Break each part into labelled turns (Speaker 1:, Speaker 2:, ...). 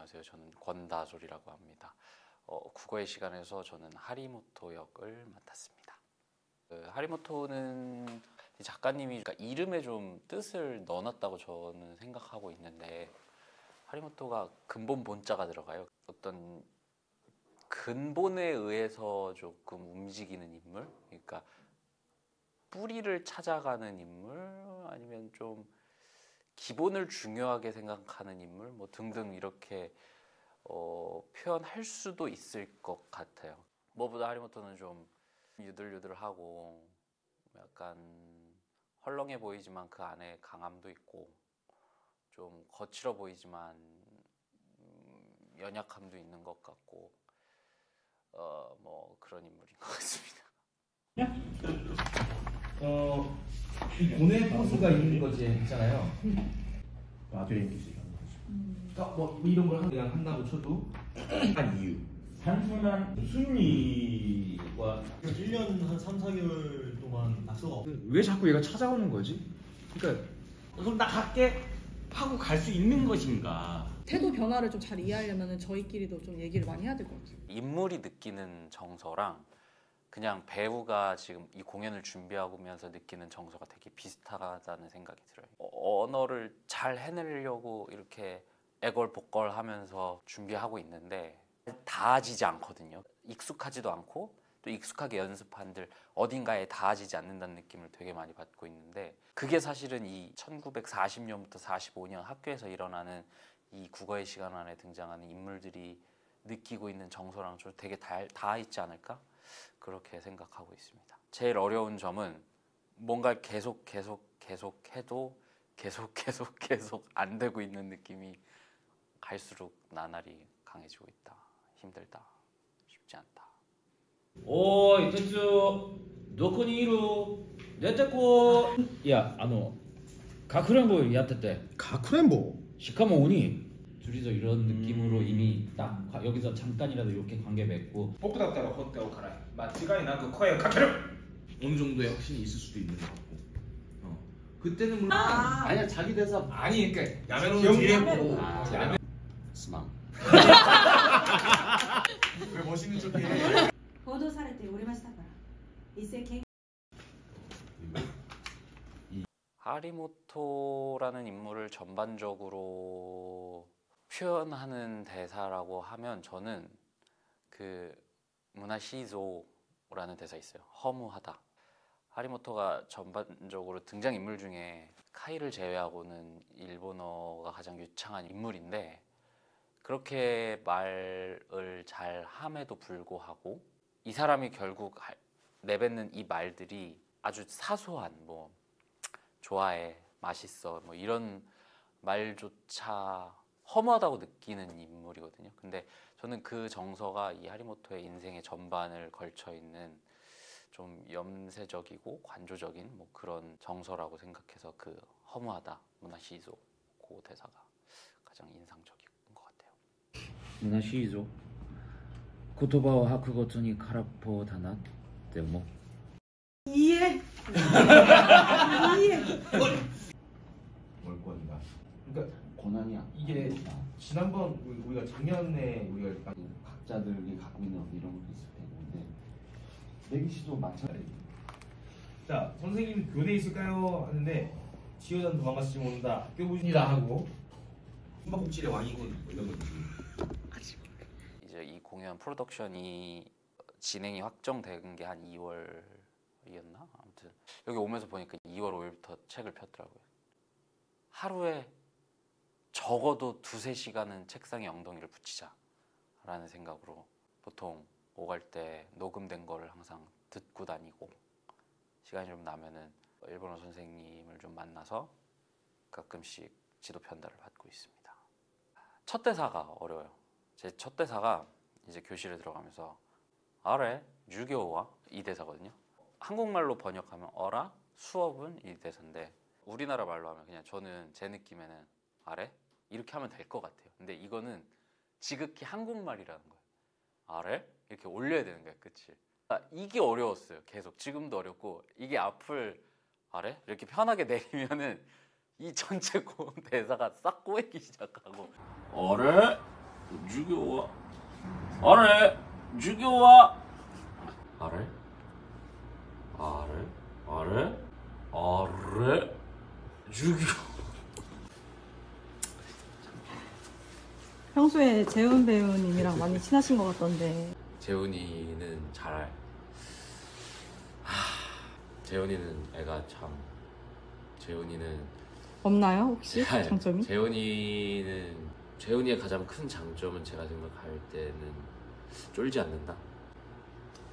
Speaker 1: 안녕하세요. 저는 권다솔이라고 합니다. 국어의 시간에서 저는 하리모토 역을 맡았습니다. 하리모토는 작가님이 이름에 좀 뜻을 넣어놨다고 저는 생각하고 있는데, 하리모토가 근본 본자가 들어가요. 어떤 근본에 의해서 조금 움직이는 인물, 그러니까 뿌리를 찾아가는 인물, 아니면 좀 기본을 중요하게 생각하는 인물, 뭐 등등 이렇게 표현할 수도 있을 것 같아요. 뭐보다 하리모토는 좀 유들유들하고 약간 헐렁해 보이지만 그 안에 강함도 있고, 좀 거칠어 보이지만 연약함도 있는 것 같고, 뭐 그런 인물인 것 같습니다.
Speaker 2: 이 고뇌 포스가 있는 거지 있잖아요.
Speaker 3: 아주 인기지.
Speaker 2: 그러니까 뭐 이런 걸 그냥 한다고 쳐도 한 이유.
Speaker 3: 단순한 순위와
Speaker 4: 1년 한 3, 4개월 동안 낙서가 없어요.
Speaker 5: 왜 자꾸 얘가 찾아오는 거지? 그러니까 그럼 나 갈게 하고 갈 수 있는 것인가?
Speaker 6: 태도 변화를 좀 잘 이해하려면 저희끼리도 좀 얘기를 많이 해야 될 것 같아요.
Speaker 1: 인물이 느끼는 정서랑 그냥 배우가 지금 이 공연을 준비하면서 느끼는 정서가 되게 비슷하다는 생각이 들어요. 언어를 잘 해내려고 이렇게 애걸복걸하면서 준비하고 있는데 닿아지지 않거든요. 익숙하지도 않고 또 익숙하게 연습한들 어딘가에 닿아지지 않는다는 느낌을 되게 많이 받고 있는데, 그게 사실은 이 1940년부터 45년 학교에서 일어나는 이 국어의 시간 안에 등장하는 인물들이 느끼고 있는 정서랑 좀 되게 닿아 있지 않을까? 그렇게 생각하고 있습니다. 제일 어려운 점은 뭔가 계속 해도 계속 안 되고 있는 느낌이 갈수록 나날이 강해지고 있다. 힘들다. 쉽지 않다.
Speaker 5: おーい、哲夫、どこにいる？出てこい。いや、かくれんぼやってて。
Speaker 3: 가쿠렌보.
Speaker 5: しかも鬼。 둘이서 이런 느낌으로 이미 딱 여기서 잠깐이라도 이렇게 관계 맺고.
Speaker 2: 僕だったら放っておかない。間違いなく声をかける。 어느 정도의 확신이 있을 수도 있는 것 같고. 그때는 물론
Speaker 5: 아니야, 자기 대사.
Speaker 2: 아니 그러니까 야매로는 뒤에 보고 야매
Speaker 1: 스망.
Speaker 2: 왜 멋있는 척해?
Speaker 7: 報道されておりましたから一斉検
Speaker 1: 하리모토라는 인물을 전반적으로 표현하는 대사라고 하면 저는 그 무나시조라는 대사 있어요. 허무하다. 하리모토가 전반적으로 등장인물 중에 카이를 제외하고는 일본어가 가장 유창한 인물인데, 그렇게 말을 잘 함에도 불구하고 이 사람이 결국 내뱉는 이 말들이 아주 사소한 뭐 좋아해, 맛있어, 뭐 이런 말조차 허무하다고 느끼는 인물이거든요. 근데 저는 그 정서가 이 하리모토의 인생의 전반을 걸쳐 있는 좀 염세적이고 관조적인 뭐 그런 정서라고 생각해서 그 허무하다, 무나시조 그 대사가 가장 인상적인 것 같아요.
Speaker 5: 무나시조. 言葉を吐くごとに空っぽだなって思う。
Speaker 6: 이해. 이해.
Speaker 2: 뭘 건가? 그러니까
Speaker 5: 고난이야.
Speaker 2: 이게 지난번 우리가 작년에 우리가
Speaker 5: 각자들이 갖고 있는 이런 것도 있을 텐데 내기 씨도 마찬가지.
Speaker 2: 자 선생님 교대에 있을까요? 하는데 지효자는 도망가서 지금 온다. 학교 보십니다 하고 숨바꼭질의 왕이군 뭐 이런 거지.
Speaker 1: 이제 이 공연 프로덕션이 진행이 확정된 게 한 2월이었나? 아무튼 여기 오면서 보니까 2월 5일부터 책을 폈더라고요. 하루에 적어도 2~3시간은 책상에 엉덩이를 붙이자 라는 생각으로 보통 오갈 때 녹음된 거를 항상 듣고 다니고, 시간이 좀 나면은 일본어 선생님을 좀 만나서 가끔씩 지도 편달을 받고 있습니다. 첫 대사가 어려워요. 제 첫 대사가 이제 교실에 들어가면서 아래 유교와 이 대사거든요. 한국말로 번역하면 어라 수업은 이 대사인데, 우리나라 말로 하면 그냥 저는 제 느낌에는 아래 이렇게 하면 될 것 같아요. 근데 이거는 지극히 한국말이라는 거예요. 아래 이렇게 올려야 되는 거예요. 끝을. 이게 어려웠어요. 계속 지금도 어렵고, 이게 앞을 아래 이렇게 편하게 내리면은 이 전체 대사가 싹 꼬이기 시작하고,
Speaker 5: 어래
Speaker 1: 주교와 아래 주교와 아래 아래 아래 아래 주교.
Speaker 6: 평소에 재훈 배우님이랑 많이 친하신 것 같던데.
Speaker 1: 재훈이는 재훈이는 애가 참 재훈이는
Speaker 6: 없나요 혹시
Speaker 1: 네,
Speaker 6: 장점이?
Speaker 1: 재훈이의 가장 큰 장점은 제가 생각할 때는 쫄지 않는다.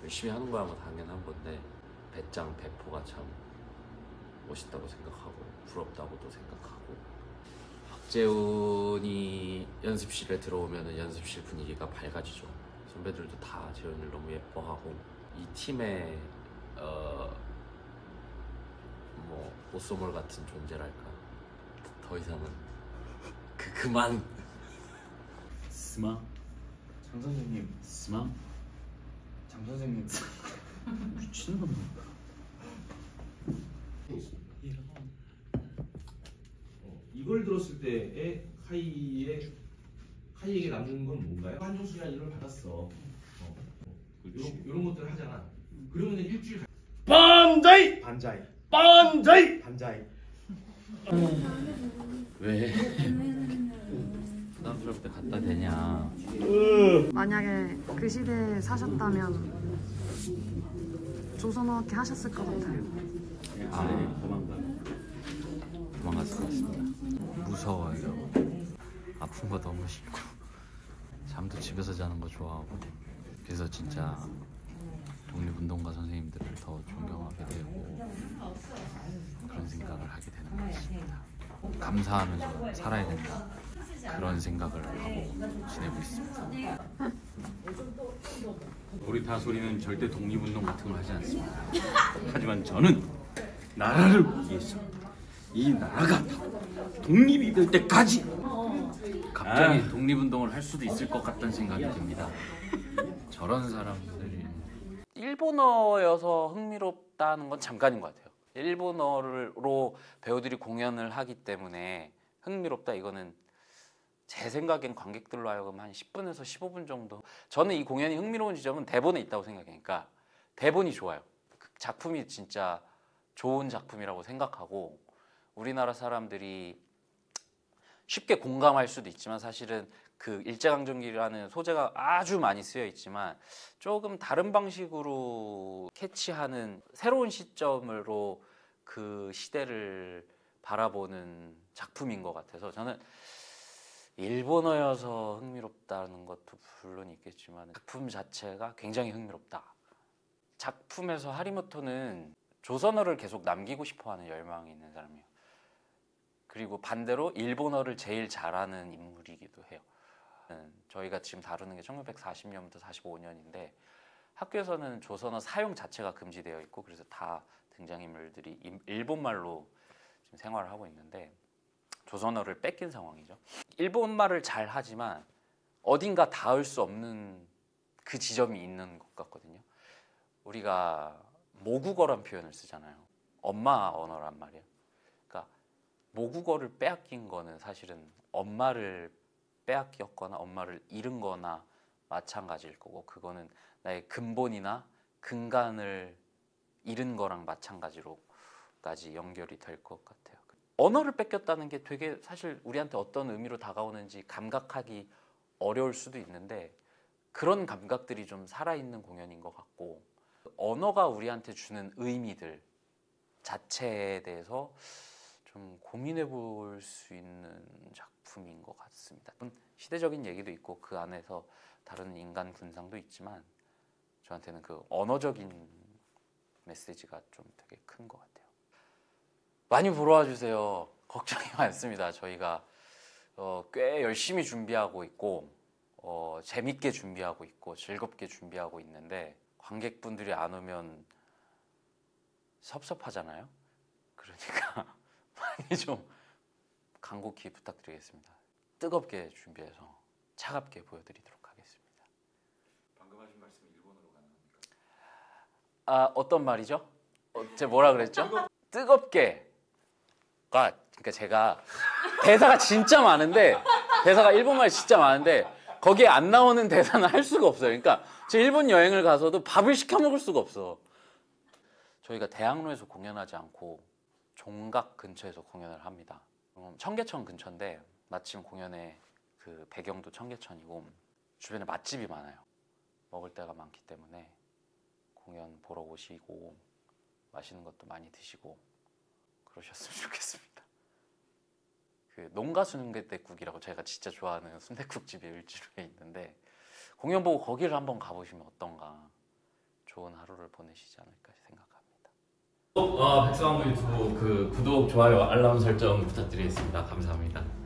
Speaker 1: 열심히 하는 거야 뭐 당연한 건데 배짱 배포가 참 멋있다고 생각하고 부럽다고도 생각하고 박재훈이 연습실에 들어오면은 연습실 분위기가 밝아지죠. 선배들도 다 재훈이를 너무 예뻐하고 이 팀의 뭐 오쏘몰 같은 존재랄까. 더 이상은 그만.
Speaker 5: 스마
Speaker 2: 장 선생님,
Speaker 5: 스마
Speaker 2: 장 선생님.
Speaker 5: 미친놈.
Speaker 2: 이걸 들었을 때의 카이에게 남는 건 뭔가요? 한정수이라는 이름을 받았어. 이런 것들을 하잖아. 그러면 일주일
Speaker 3: 반자이
Speaker 2: 반자이
Speaker 3: 반자이
Speaker 2: 반자이.
Speaker 1: 왜 부담스럽게 갖다 대냐.
Speaker 6: 만약에 그 시대에 사셨다면 조선어학회 하셨을 것 같아요.
Speaker 1: 도망갔을 것 같습니다. 무서워요. 아픈 거 너무 싫고 잠도 집에서 자는 거 좋아하고 그래서 진짜 독립운동가 선생님들을 더 존경하게 되고 그런 생각을 하게 되는 것 같습니다. 감사하면서 살아야 된다 그런 생각을 하고 지내고 있습니다.
Speaker 3: 도리타 소리는 절대 독립운동 같은 걸 하지 않습니다. 하지만 저는 나라를 위해서 이 나라가 독립이 될 때까지
Speaker 1: 갑자기 독립운동을 할 수도 있을 것 같다는 생각이 듭니다. 저런 사람들이 일본어여서 흥미롭다는 건 잠깐인 것 같아요. 일본어로 배우들이 공연을 하기 때문에 흥미롭다 이거는 제 생각엔 관객들로 하여금 한 10분에서 15분 정도. 저는 이 공연이 흥미로운 지점은 대본에 있다고 생각하니까 대본이 좋아요. 그 작품이 진짜 좋은 작품이라고 생각하고 우리나라 사람들이 쉽게 공감할 수도 있지만 사실은 그 일제강점기라는 소재가 아주 많이 쓰여 있지만 조금 다른 방식으로 캐치하는 새로운 시점으로 그 시대를 바라보는 작품인 것 같아서 저는 일본어여서 흥미롭다는 것도 물론 있겠지만 작품 자체가 굉장히 흥미롭다. 작품에서 하리모토는 조선어를 계속 남기고 싶어하는 열망이 있는 사람이에요. 그리고 반대로 일본어를 제일 잘하는 인물이기도 해요. 저희가 지금 다루는 게 1940년부터 45년인데 학교에서는 조선어 사용 자체가 금지되어 있고 그래서 다 등장인물들이 일본말로 지금 생활을 하고 있는데 조선어를 뺏긴 상황이죠. 일본말을 잘 하지만 어딘가 닿을 수 없는 그 지점이 있는 것 같거든요. 우리가 모국어란 표현을 쓰잖아요. 엄마 언어란 말이에요. 그러니까 모국어를 빼앗긴 거는 사실은 엄마를 빼앗겼거나 엄마를 잃은 거나 마찬가지일 거고 그거는 나의 근본이나 근간을 잃은 거랑 마찬가지로까지 연결이 될 것 같아요. 언어를 뺏겼다는 게 되게 사실 우리한테 어떤 의미로 다가오는지 감각하기 어려울 수도 있는데 그런 감각들이 좀 살아있는 공연인 것 같고 언어가 우리한테 주는 의미들 자체에 대해서 좀 고민해 볼 수 있는 작품인 것 같습니다. 시대적인 얘기도 있고 그 안에서 다른 인간 군상도 있지만 저한테는 그 언어적인 메시지가 좀 되게 큰 것 같아요. 많이 보러 와주세요. 걱정이 많습니다. 저희가 꽤 열심히 준비하고 있고 재밌게 준비하고 있고 즐겁게 준비하고 있는데 관객분들이 안 오면 섭섭하잖아요. 그러니까 많이 좀 간곡히 부탁드리겠습니다. 뜨겁게 준비해서 차갑게 보여드리도록 하겠습니다.
Speaker 3: 방금 하신 말씀 일본어로 가능합니까?
Speaker 1: 아 어떤 말이죠? 제가 뭐라 그랬죠? 뜨겁게가 그러니까 제가 대사가 진짜 많은데 대사가 일본말 진짜 많은데 거기에 안 나오는 대사는 할 수가 없어요. 그러니까 제 일본 여행을 가서도 밥을 시켜 먹을 수가 없어. 저희가 대학로에서 공연하지 않고 종각 근처에서 공연을 합니다. 청계천 근처인데 마침 공연의 그 배경도 청계천이고 주변에 맛집이 많아요. 먹을 데가 많기 때문에 공연 보러 오시고 맛있는 것도 많이 드시고 그러셨으면 좋겠습니다. 그 농가 순대국이라고 제가 진짜 좋아하는 순대국집이 을지로에 있는데 공연 보고 거기를 한번 가보시면 어떤가, 좋은 하루를 보내시지 않을까 생각합니다.
Speaker 5: 백성왕국 유튜브 그 구독, 좋아요, 알람 설정 부탁드리겠습니다. 감사합니다.